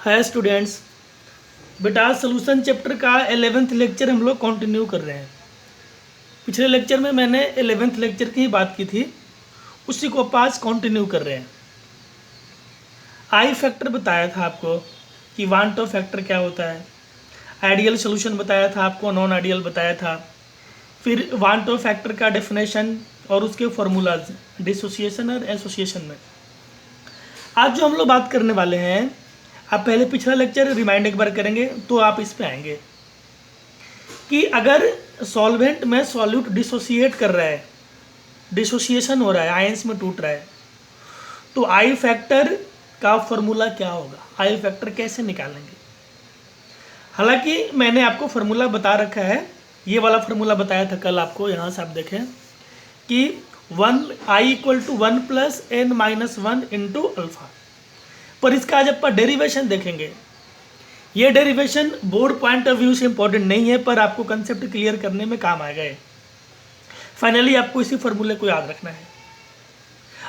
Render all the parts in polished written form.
Hi students, बेटा solution chapter का 11th lecture हम लोग कंटिन्यू कर रहे हैं। पिछले लेक्चर में मैंने 11th लेक्चर की ही बात की थी, उसी को आज कंटिन्यू कर रहे हैं। आई फैक्टर बताया था आपको कि वान टू फैक्टर क्या होता है, आइडियल सोल्यूशन बताया था आपको, नॉन आइडियल बताया था, फिर वान टू फैक्टर का डेफिनेशन और उसके फॉर्मूलाज डिसोसिएशन और एसोसिएशन में। आज जो हम लोग बात करने वाले हैं, आप पहले पिछला लेक्चर रिमाइंड एक बार करेंगे तो आप इस पे आएंगे कि अगर सॉल्वेंट में सॉल्यूट डिसोसिएट कर रहा है, डिसोसिएशन हो रहा है, आयंस में टूट रहा है, तो आई फैक्टर का फॉर्मूला क्या होगा, आई फैक्टर कैसे निकालेंगे। हालांकि मैंने आपको फॉर्मूला बता रखा है, ये वाला फॉर्मूला बताया था कल आपको, यहाँ से आप देखें कि I equal to 1 + n-1 into alpha. पर इसका आज आप डेरिवेशन देखेंगे, ये derivation board point of view से इंपॉर्टेंट नहीं है, पर आपको कंसेप्ट क्लियर करने में काम आएगा। फाइनली आपको इसी फॉर्मूले को याद रखना है।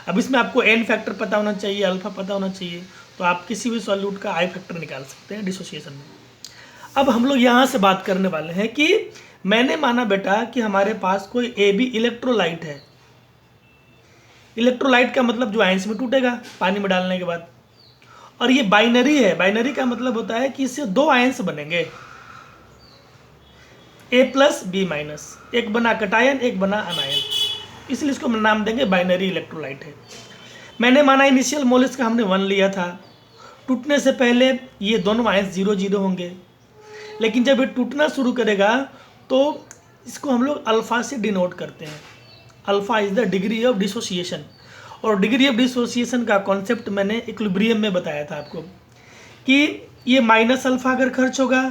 अब इसमें आपको एन फैक्टर पता होना चाहिए, अल्फा पता होना चाहिए, तो आप किसी भी सॉल्यूट का आई फैक्टर निकाल सकते हैं डिसोसिएशन में। अब हम लोग यहाँ से बात करने वाले हैं कि मैंने माना बेटा कि हमारे पास कोई ए बी इलेक्ट्रोलाइट है। इलेक्ट्रोलाइट का मतलब जो आयंस में टूटेगा पानी में डालने के बाद, और ये बाइनरी है। बाइनरी का मतलब होता है कि इससे दो आयंस बनेंगे, A+ B-, एक बना कटायन एक बना अनायन, इसलिए इसको नाम देंगे बाइनरी इलेक्ट्रोलाइट है। मैंने माना इनिशियल मोल इसका हमने 1 लिया था, टूटने से पहले ये दोनों आयंस 0-0 होंगे, लेकिन जब ये टूटना शुरू करेगा तो इसको हम लोग अल्फा से डिनोट करते हैं। Alpha is the degree of dissociation, और डिग्री ऑफ डिसोसिएशन का कॉन्सेप्ट मैंने इक्विलिब्रियम में बताया था आपको कि ये माइनस अल्फा अगर खर्च होगा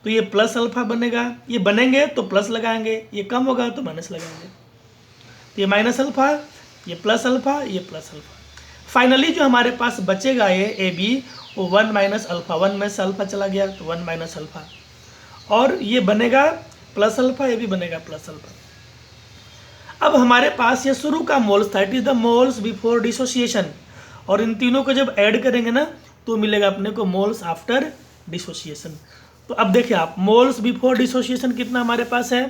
तो ये प्लस अल्फा बनेगा, ये बनेंगे तो प्लस लगाएंगे, ये कम होगा तो माइनस लगाएंगे, तो ये माइनस अल्फा, ये प्लस अल्फा, ये प्लस अल्फा। फाइनली जो हमारे पास बचेगा ये ए बी, वो 1 - अल्फा, 1 में से अल्फा चला गया तो 1 - अल्फा, और ये बनेगा प्लस अल्फा, ये भी बनेगा प्लस अल्फा। अब हमारे पास ये शुरू का मोल्स था, it is the moles before dissociation, और इन तीनों को जब ऐड करेंगे ना तो मिलेगा अपने को मोल्स आफ्टर डिसोसिएशन। तो अब देखिए आप, मोल्स बिफोर डिसोसिएशन कितना हमारे पास है,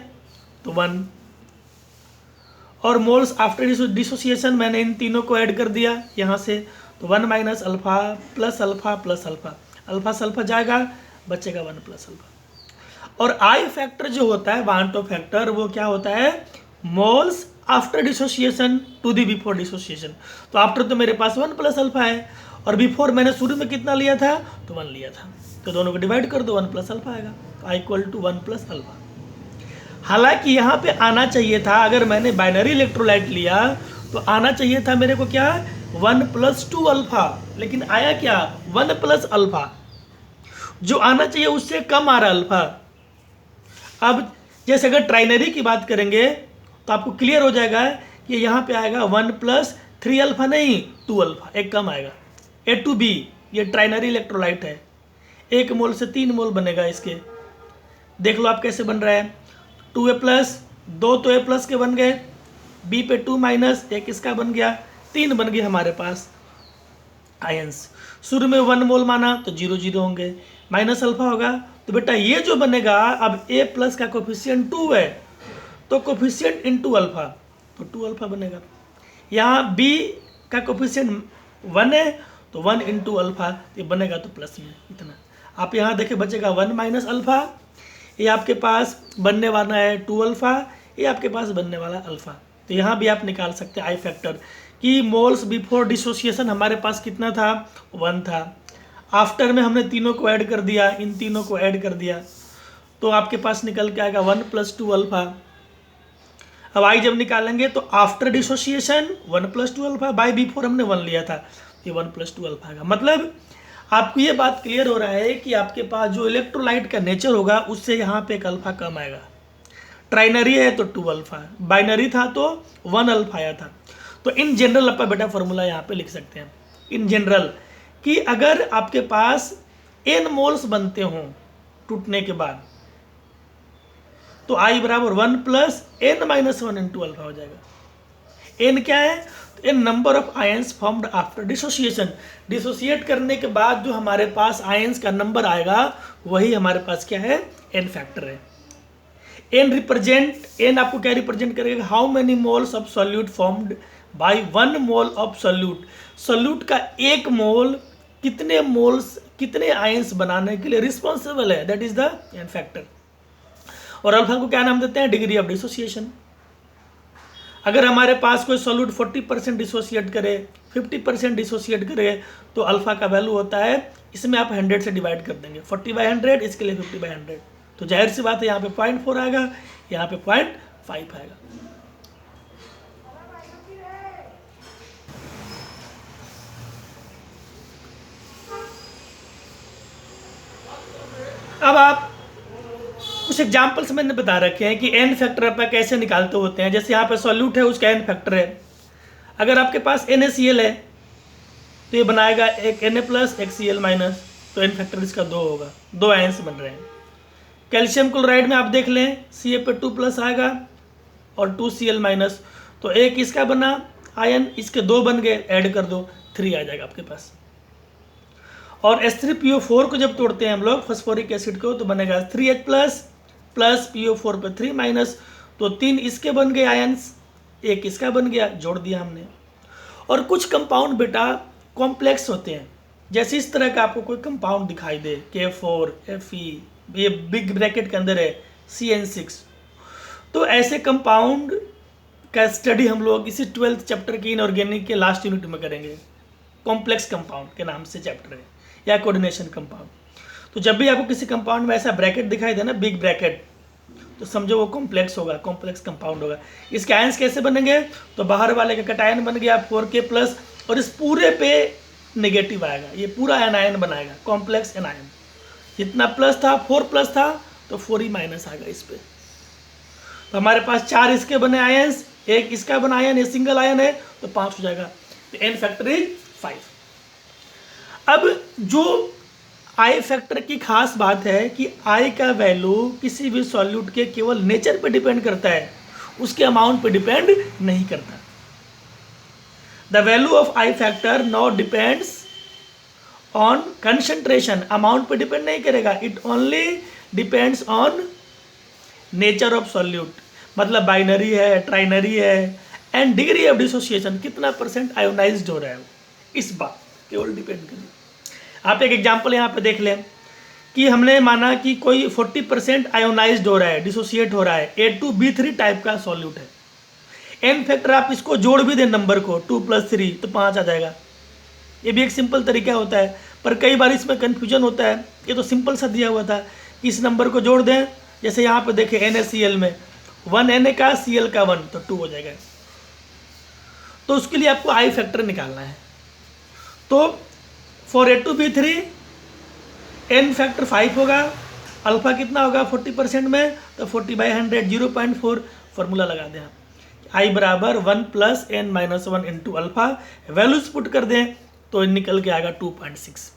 तो 1, और मोल्स आफ्टर डिसोसिएशन मैंने इन तीनों को ऐड कर दिया यहाँ से, तो 1 - alpha plus alpha plus alpha, alpha से अल्फा जाएगा, बचेगा 1 + अल्फा। और आई फैक्टर जो होता है, वान टू फैक्टर, वो क्या होता है, moles after dissociation to the before dissociation. तो आफ्टर तो मेरे पास 1 + अल्फा है, और बिफोर मैंने शुरू में कितना लिया था, तो 1 लिया था, तो दोनों को डिवाइड कर दो, 1 + अल्फा आएगा, तो आई इक्वल टू 1 + अल्फा। हालांकि यहाँ पे आना चाहिए था, अगर मैंने बाइनरी इलेक्ट्रोलाइट लिया तो आना चाहिए था मेरे को क्या, 1 + 2 अल्फा, लेकिन आया क्या, 1 + अल्फा। जो आना चाहिए उससे कम आ रहा अल्फा। अब जैसे अगर ट्राइनरी की बात करेंगे तो आपको क्लियर हो जाएगा कि यहाँ पे आएगा 1 + 3 अल्फा, नहीं 2 अल्फा, एक कम आएगा। A2B ये ट्राइनरी इलेक्ट्रोलाइट है, 1 मोल से 3 मोल बनेगा इसके। देख लो आप कैसे बन रहा है, 2A+, 2 तो A+ के बन गए, B पे 2-, एक इसका बन गया, 3 बन गए हमारे पास आयंस। शुरू में 1 मोल माना तो 0-0 होंगे, माइनस अल्फा होगा, तो बेटा ये जो बनेगा, अब A+ का कोफिशिएंट 2 है तो कोफिशिएंट इंटू अल्फा, तो 2 अल्फा बनेगा। यहाँ B का कोफिशिएंट 1 है तो 1 × अल्फा, ये बनेगा तो प्लस में इतना। आप यहाँ देखें बचेगा 1 - अल्फा, ये आपके पास बनने वाला है 2 अल्फा, ये आपके पास बनने वाला अल्फा। तो यहाँ भी आप निकाल सकते हैं आई फैक्टर कि मोल्स बिफोर डिसोसिएशन हमारे पास कितना था, 1 था। आफ्टर में हमने तीनों को ऐड कर दिया, इन तीनों को ऐड कर दिया, तो आपके पास निकल के आएगा 1 + 2 अल्फा। अब आई जब निकालेंगे तो after dissociation 1 + 2 alpha, by before हमने 1 लिया था, ये 1 + 2 अल्फा आएगा। मतलब आपको ये बात क्लियर हो रहा है कि आपके पास जो इलेक्ट्रोलाइट का नेचर होगा उससे यहाँ पे एक अल्फा कम आएगा। ट्राइनरी है तो 2 अल्फा, बाइनरी था तो 1 अल्फा आया था। तो इन जनरल अपना बेटा फॉर्मूला यहाँ पे लिख सकते हैं, इन जनरल, कि अगर आपके पास n मोल्स बनते हों टूटने के बाद, तो I = 1 + n - 1 × अल्फा हो जाएगा। एन क्या है? तो N number of ions formed after dissociation. Dissociate करने के बाद जो हमारे पास आयंस का नंबर आएगा वही हमारे पास क्या है? एन फैक्टर है। एन रिप्रेजेंट, एन आपको क्या रिप्रेजेंट करेगा? How many moles of solute formed by 1 mole of solute. Solute का 1 मोल कितने मोल्स, कितने आयंस बनाने के लिए रिस्पॉन्सिबल है, that is the N factor. और अल्फा को क्या नाम देते हैं? Degree of dissociation. अगर हमारे पास कोई सॉल्यूट 40% डिसोसिएट करे, 50% डिसोसिएट करे, तो अल्फा का वैल्यू होता है, इसमें आप 100 से डिवाइड कर देंगे, 40/100, इसके लिए 50/100, तो जाहिर सी बात है यहाँ पे 0.4 आएगा, यहाँ पे 0.5 आएगा। अब आप कुछ एग्जाम्पल्स मैंने बता रखे हैं कि एन फैक्टर आप कैसे निकालते होते हैं। जैसे यहाँ पे सॉल्यूट है, उसका एन फैक्टर है। अगर आपके पास NaCl है तो ये बनाएगा एक Na+ एक Cl-, तो एन फैक्टर इसका 2 होगा, 2 आयंस बन रहे हैं। कैल्शियम क्लोराइड में आप देख लें, Ca पे 2+ आएगा और 2Cl-, तो एक इसका बना आयन, इसके 2 बन गए, ऐड कर दो 3 आ जाएगा आपके पास। और H3PO4 को जब तोड़ते हैं हम लोग फॉस्फोरिक एसिड को, तो बनेगा 3H+ प्लस PO4 पे 3-, तो 3 इसके बन गए आयंस, एक इसका बन गया, जोड़ दिया हमने। और कुछ कंपाउंड बेटा कॉम्प्लेक्स होते हैं, जैसे इस तरह का आपको कोई कंपाउंड दिखाई दे K4 Fe, ये बिग ब्रैकेट के अंदर है CN6, तो ऐसे कंपाउंड का स्टडी हम लोग इसी 12th चैप्टर की इनऑर्गेनिक के लास्ट यूनिट में करेंगे। कॉम्प्लेक्स कंपाउंड के नाम से चैप्टर है, या कोऑर्डिनेशन कंपाउंड। तो जब भी आपको किसी कंपाउंड में ऐसा ब्रैकेट दिखाई दे ना, बिग ब्रैकेट, तो समझो वो कॉम्प्लेक्स होगा, कॉम्प्लेक्स कंपाउंड होगा। इसके आयंस कैसे बनेंगे? तो बाहर वाले का कटायन बन गया 4K+, और इस पूरे पे नेगेटिव आएगा, ये पूरा एनायन बनाएगा, कॉम्प्लेक्स एनायन। जितना प्लस था 4+ था, तो 4E- आएगा इस पे। तो हमारे पास 4 इसके बने आयंस, एक इसका बना आयन, ये सिंगल आयन है, तो 5 हो जाएगा। तो एन फैक्टर इज 5। अब जो आई फैक्टर की खास बात है कि आई का वैल्यू किसी भी सॉल्यूट के केवल नेचर पे डिपेंड करता है, उसके अमाउंट पे डिपेंड नहीं करता। The value of I factor not depends on concentration, amount पे डिपेंड नहीं करेगा, it only depends on nature of solute, मतलब बाइनरी है, ट्राइनरी है, एंड डिग्री ऑफ डिसोसिएशन, कितना % आयोनाइज्ड हो रहा है, इस बात केवल डिपेंड करेगा। आप एक एग्जांपल यहाँ पे देख लें कि हमने माना कि कोई 40% आयोनाइज्ड हो रहा है, डिसोसिएट हो रहा है, A2B3 टाइप का सॉल्यूट है। एन फैक्टर आप इसको जोड़ भी दें नंबर को, 2 + 3, तो 5 आ जाएगा। ये भी एक सिंपल तरीका होता है, पर कई बार इसमें कन्फ्यूजन होता है। ये तो सिंपल सा दिया हुआ था कि इस नंबर को जोड़ दें, जैसे यहाँ पे देखें NaCl में 1 Na का Cl का 1, तो 2 हो जाएगा। तो उसके लिए आपको आई फैक्टर निकालना है। तो फॉर A2B3 एन फैक्टर 5 होगा, अल्फा कितना होगा 40% में, तो 40/100 0.4 फॉर्मूला लगा दें आप, आई बराबर 1 + n-1 into alpha, values put कर दें तो निकल के आएगा 2.6।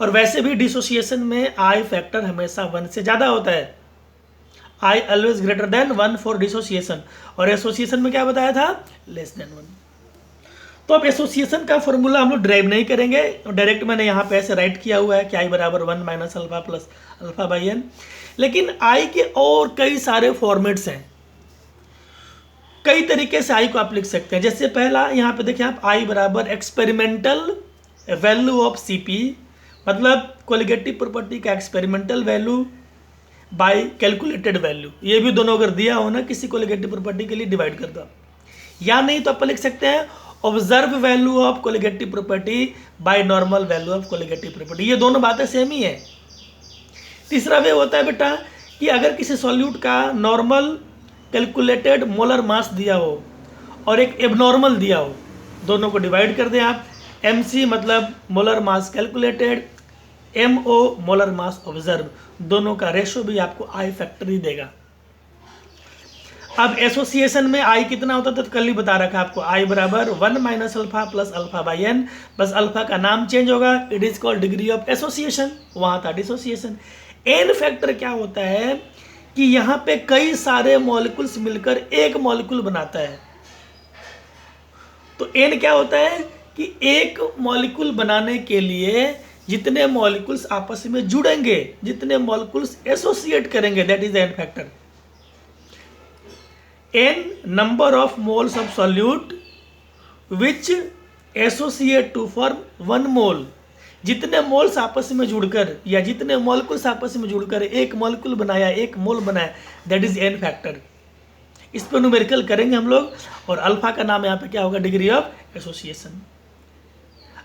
और वैसे भी डिसोसिएशन में आई फैक्टर हमेशा 1 से ज़्यादा होता है, I always greater than 1 for dissociation, और एसोसिएशन में क्या बताया था? Less than 1। तो अब एसोसिएशन का फॉर्मूला हम लोग ड्राइव नहीं करेंगे, डायरेक्ट मैंने यहाँ पे ऐसे राइट किया हुआ है कि आई बराबर 1 - अल्फा प्लस अल्फा/n। लेकिन आई के और कई सारे फॉर्मेट्स हैं, कई तरीके से आई को आप लिख सकते हैं। जैसे पहला यहाँ पे देखिए आप, आई बराबर एक्सपेरिमेंटल वैल्यू ऑफ CP, मतलब कोलिगेटिव प्रॉपर्टी का experimental value by calculated value. ये भी दोनों अगर दिया हो ना किसी कोलिगेटिव प्रॉपर्टी के लिए, डिवाइड कर दो, या नहीं तो आप लिख सकते हैं observe value of colligative property by normal value of colligative property. ये दोनों बातें सेम ही है। तीसरा वे होता है बेटा कि अगर किसी सॉल्यूट का नॉर्मल कैलकुलेटेड मोलर मास दिया हो और एक एबनॉर्मल दिया हो, दोनों को डिवाइड कर दें आप, MC मतलब molar mass calculated, MO molar mass observe, दोनों का रेशो भी आपको आई फैक्टर ही देगा। अब एसोसिएशन में आई कितना होता था तो कल ही बता रखा आपको, आई बराबर 1 - अल्फा प्लस अल्फा/n, बस अल्फा का नाम चेंज होगा, it is called degree of association, वहाँ था डिसोसिएशन। एन फैक्टर क्या होता है कि यहाँ पे कई सारे मॉलिक्यूल्स मिलकर एक मॉलिक्यूल बनाता है, तो n क्या होता है कि एक मॉलिक्यूल बनाने के लिए जितने मॉलिक्यूल्स आपस में जुड़ेंगे, जितने मॉलिक्यूल्स एसोसिएट करेंगे, that is N factor. n number of moles of solute which associate to form 1 mole. जितने मोल्स आपस में जुड़कर या जितने मॉलिक्यूल्स आपस में जुड़कर एक मॉलिक्यूल बनाया, एक मोल बनाया, दैट इज एन फैक्टर। इस पर न्यूमेरिकल करेंगे हम लोग, और अल्फा का नाम यहाँ पे क्या होगा, डिग्री ऑफ एसोसिएशन।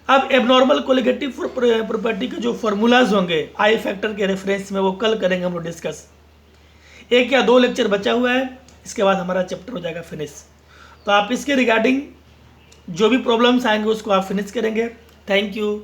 अब एबनॉर्मल कोलिगेटिव प्रॉपर्टी के जो फॉर्मूलाज होंगे आई फैक्टर के रेफरेंस में, वो कल करेंगे हम लोग डिस्कस। 1 या 2 लेक्चर बचा हुआ है, इसके बाद हमारा चैप्टर हो जाएगा फिनिश। तो आप इसके रिगार्डिंग जो भी प्रॉब्लम्स आएंगे उसको आप फिनिश करेंगे। Thank you.